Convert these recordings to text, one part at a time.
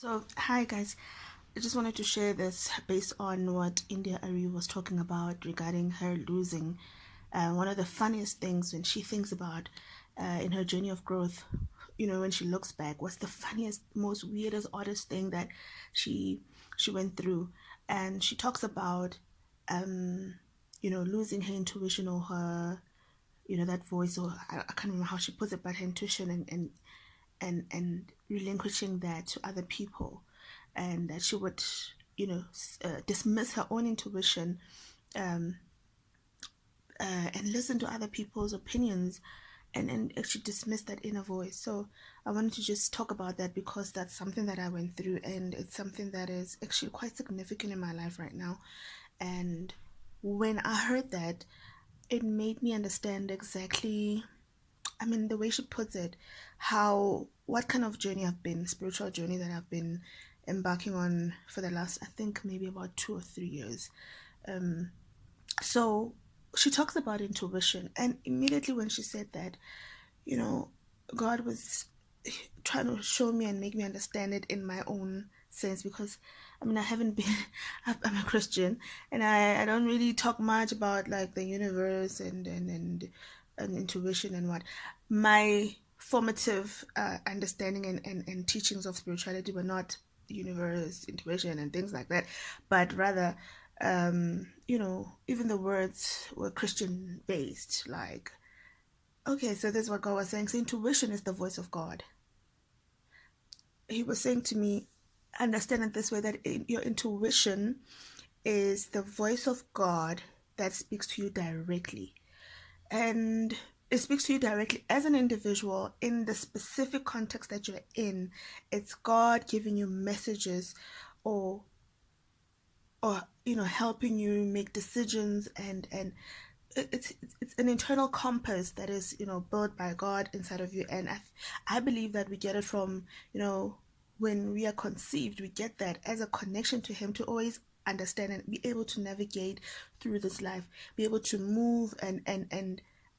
So, hi guys. I just wanted to share this based on what India Ari was talking about regarding her losing. One of the funniest things when she thinks about in her journey of growth, when she looks back, what's the funniest, most weirdest, oddest thing that she she went through, and she talks about, losing her intuition or her, that voice, or I can't remember how she puts it, but her intuition and relinquishing that to other people, and that she would dismiss her own intuition, um, and listen to other people's opinions, and actually dismiss that inner voice. So I wanted to just talk about that because that's something that I went through, and it's something that is actually quite significant in my life right now. And when I heard that, it made me understand exactly, I mean, the way she puts it, what kind of journey I've been, spiritual journey that I've been embarking on for the last, I think, maybe about 2 or 3 years. So she talks about intuition, and immediately when she said that, you know, God was trying to show me and make me understand it in my own sense, because I mean, I haven't been, I'm a Christian, and I don't really talk much about like the universe and intuition and what. My formative understanding and teachings of spirituality were not the universe, intuition, and things like that, but rather, even the words were Christian based. Like, okay, so this is what God was saying. So intuition is the voice of God. He was saying to me, understand it this way, that your intuition is the voice of God that speaks to you directly. And it speaks to you directly as an individual in the specific context that you're in. It's God giving you messages, or helping you make decisions, and it's an internal compass that is built by God inside of you. And I believe that we get it from, when we are conceived, we get that as a connection to Him, to always understand and be able to navigate through this life, be able to move and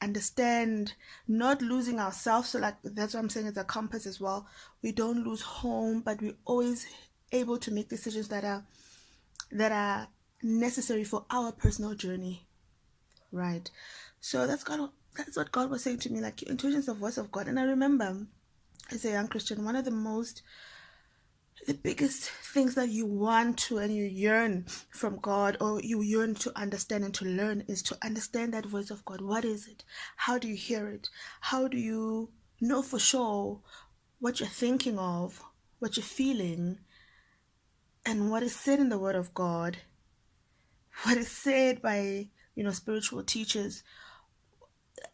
understand, not losing ourselves. So like, that's what I'm saying, it's a compass as well. We don't lose home, but we always able to make decisions that are necessary for our personal journey, right? So that's what God was saying to me, like, your intuition is the voice of God. And I remember, as a young Christian, one of the biggest things that you want to and you yearn from God, or you yearn to understand and to learn, is to understand that voice of God. What is it? How do you hear it? How do you know for sure what you're thinking of, what you're feeling, and what is said in the Word of God, what is said by spiritual teachers,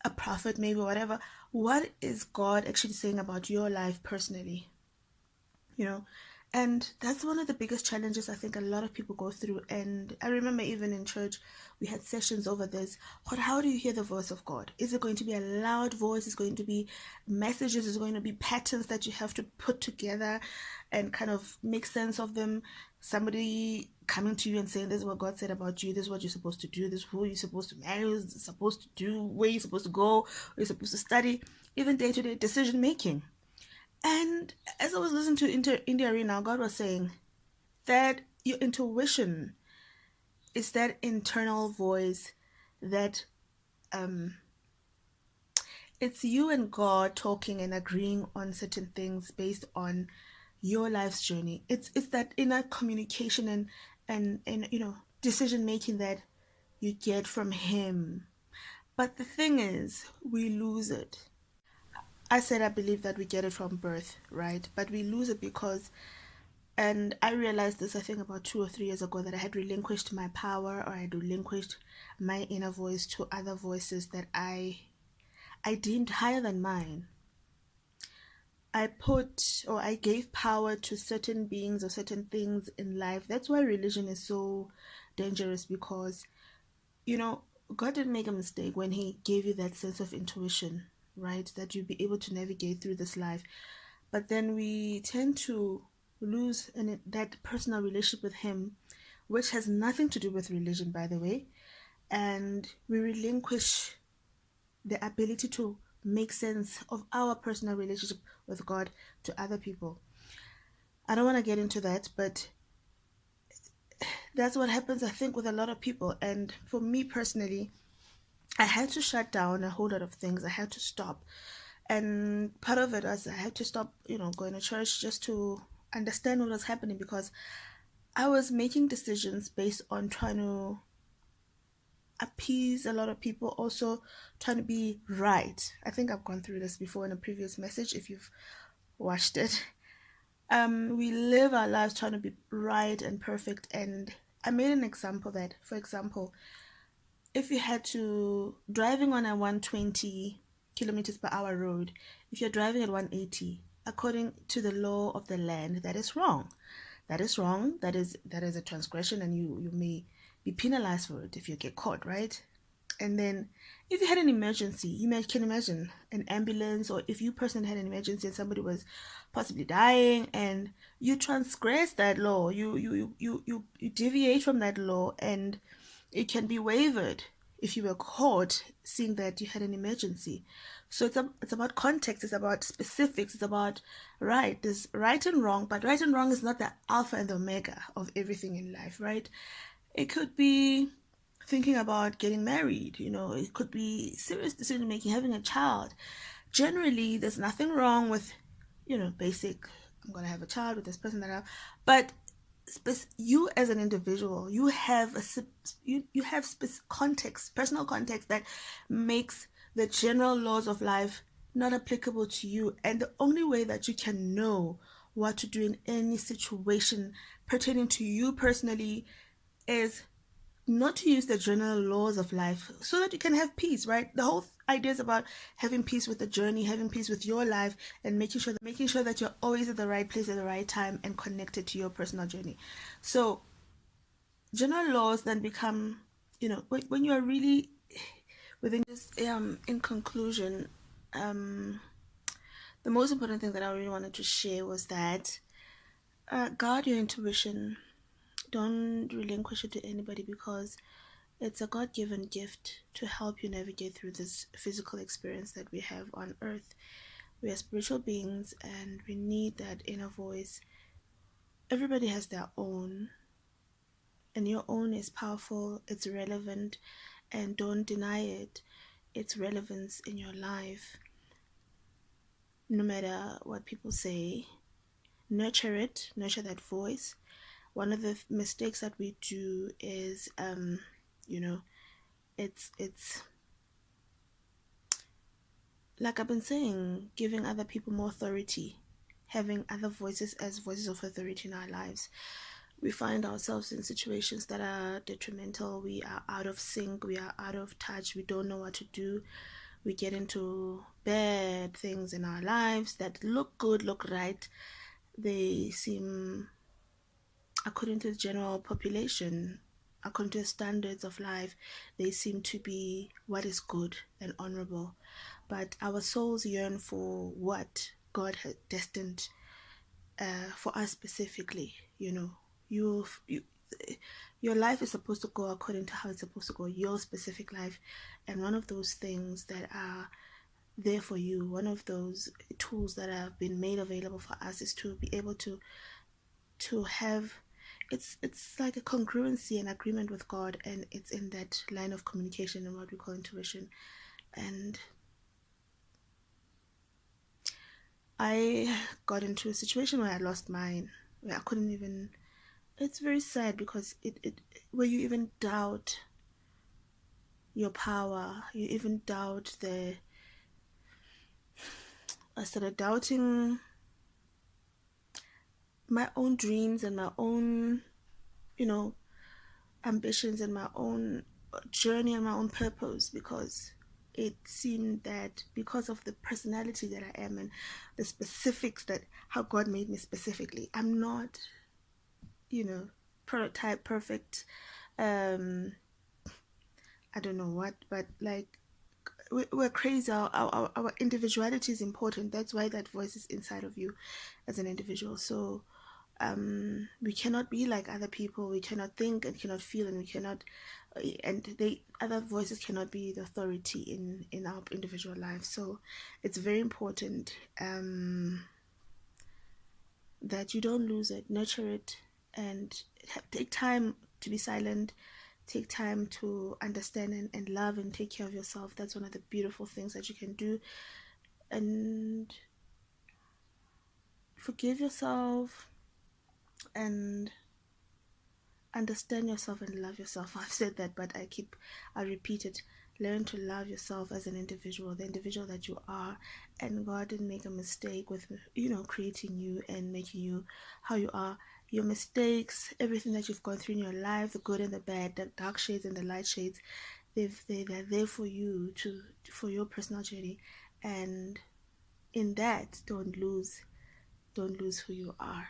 a prophet, maybe, whatever. What is God actually saying about your life personally? you know and that's one of the biggest challenges I think a lot of people go through. And I remember, even in church, we had sessions over this. How do you hear the voice of God? Is it going to be a loud voice? Is it going to be messages? Is it going to be patterns that you have to put together and kind of make sense of them? Somebody coming to you and saying, this is what God said about you, this is what you're supposed to do, this is who you're supposed to marry, what you're supposed to do, where you're supposed to go, where you're supposed to study, even day-to-day decision making. And as I was listening to India Arena, God was saying that your intuition is that internal voice that, um, it's you and God talking and agreeing on certain things based on your life's journey. It's that inner communication and decision making that you get from Him. But the thing is, we lose it. I said I believe that we get it from birth, right? But we lose it because, and I realized this, I think, about 2 or 3 years ago, that I had relinquished my power, or I had relinquished my inner voice to other voices that I deemed higher than mine. I gave power to certain beings or certain things in life. That's why religion is so dangerous, because, you know, God didn't make a mistake when He gave you that sense of intuition, right? That you'll be able to navigate through this life. But then we tend to lose that personal relationship with Him, which has nothing to do with religion, by the way. And we relinquish the ability to make sense of our personal relationship with God to other people. I don't want to get into that, but that's what happens, I think, with a lot of people. And for me personally, I had to shut down a whole lot of things. I had to stop. And part of it was I had to stop, going to church just to understand what was happening, because I was making decisions based on trying to appease a lot of people, also trying to be right. I think I've gone through this before in a previous message if you've watched it. We live our lives trying to be right and perfect, and I made an example that, for example, if you had to driving on a 120 kilometers per hour road, if you're driving at 180, according to the law of the land, that is wrong. That is wrong. That is a transgression, and you may be penalized for it if you get caught, right? And then if you had an emergency, can imagine an ambulance, or if you personally had an emergency and somebody was possibly dying, and you transgress that law, you deviate from that law, and it can be waived if you were caught seeing that you had an emergency. So it's about context, it's about specifics, it's about right. There's right and wrong, but right and wrong is not the alpha and the omega of everything in life, right? It could be thinking about getting married, it could be serious decision making, having a child. Generally, there's nothing wrong with, basic, I'm going to have a child with this person that I have. But you as an individual, you have you have context, personal context, that makes the general laws of life not applicable to you. And the only way that you can know what to do in any situation pertaining to you personally is not to use the general laws of life, so that you can have peace, right? The whole idea is about having peace with the journey, having peace with your life, and making sure that you're always at the right place at the right time and connected to your personal journey. So general laws then become, when you are really within this. In conclusion, the most important thing that I really wanted to share was that guard your intuition. Don't relinquish it to anybody, because it's a God given gift to help you navigate through this physical experience that we have on earth. We are spiritual beings and we need that inner voice. Everybody has their own, and your own is powerful, it's relevant, and don't deny its relevance in your life. No matter what people say, nurture that voice. One of the mistakes that we do is, it's like I've been saying, giving other people more authority, having other voices as voices of authority in our lives. We find ourselves in situations that are detrimental. We are out of sync, we are out of touch, we don't know what to do. We get into bad things in our lives that look good, look right. They seem, according to the general population, according to the standards of life, they seem to be what is good and honorable. But our souls yearn for what God has destined for us specifically. You, your life is supposed to go according to how it's supposed to go, your specific life. And one of those things that are there for you, one of those tools that have been made available for us, is to be able to have, it's like a congruency and agreement with God, and it's in that line of communication and what we call intuition. And I got into a situation where I lost mine, where I couldn't even, it's very sad, because it where you even doubt your power, you even doubt I started doubting my own dreams and my own, ambitions and my own journey and my own purpose, because it seemed that because of the personality that I am and the specifics, that how God made me specifically, I'm not, prototype perfect. I don't know what, but like, we're crazy. Our individuality is important. That's why that voice is inside of you as an individual. So we cannot be like other people. We cannot think and cannot feel, and we cannot, and they other voices cannot be the authority in our individual lives. So it's very important that you don't lose it. Nurture it, and take time to be silent. Take time to understand and love and take care of yourself. That's one of the beautiful things that you can do. And forgive yourself and understand yourself and love yourself. I've said that, but I repeat it. Learn to love yourself as an individual, the individual that you are, and God didn't make a mistake with, creating you and making you how you are. Your mistakes, everything that you've gone through in your life, the good and the bad, the dark shades and the light shades, they're there for you for your personal journey, and in that, don't lose who you are.